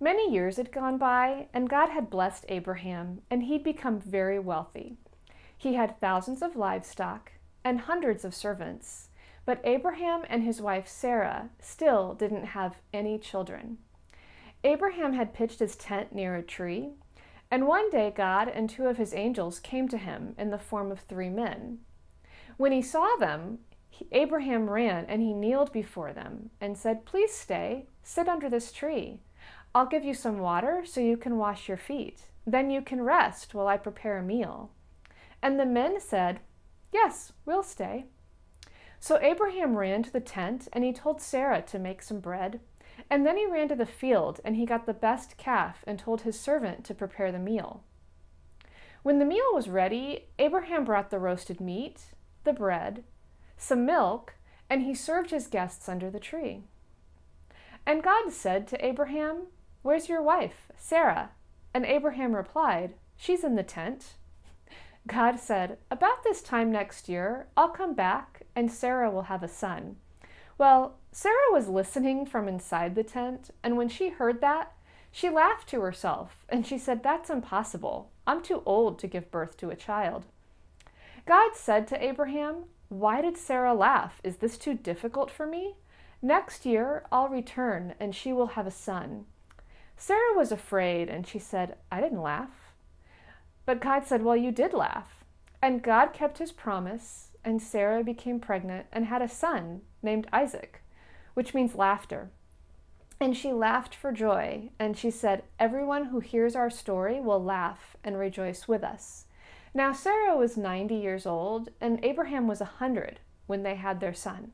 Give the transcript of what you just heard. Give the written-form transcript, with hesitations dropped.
Many years had gone by, and God had blessed Abraham, and he'd become very wealthy. He had thousands of livestock and hundreds of servants, but Abraham and his wife Sarah still didn't have any children. Abraham had pitched his tent near a tree, and one day God and two of his angels came to him in the form of three men. When he saw them, Abraham ran and he kneeled before them and said, "Please stay, sit under this tree. I'll give you some water so you can wash your feet. Then you can rest while I prepare a meal." And the men said, "Yes, we'll stay." So Abraham ran to the tent and he told Sarah to make some bread. And then he ran to the field and he got the best calf and told his servant to prepare the meal. When the meal was ready, Abraham brought the roasted meat, the bread, some milk, and he served his guests under the tree. And God said to Abraham, "Where's your wife, Sarah?" And Abraham replied, "She's in the tent." God said, "About this time next year, I'll come back and Sarah will have a son." Well, Sarah was listening from inside the tent, and when she heard that, she laughed to herself, and she said, "That's impossible. I'm too old to give birth to a child." God said to Abraham, "Why did Sarah laugh? Is this too difficult for me? Next year, I'll return, and she will have a son." Sarah was afraid, and she said, "I didn't laugh." But God said, "Well, you did laugh." And God kept his promise, and Sarah became pregnant and had a son named Isaac, which means laughter. And she laughed for joy, and she said, "Everyone who hears our story will laugh and rejoice with us." Now Sarah was 90 years old, and Abraham was 100 when they had their son.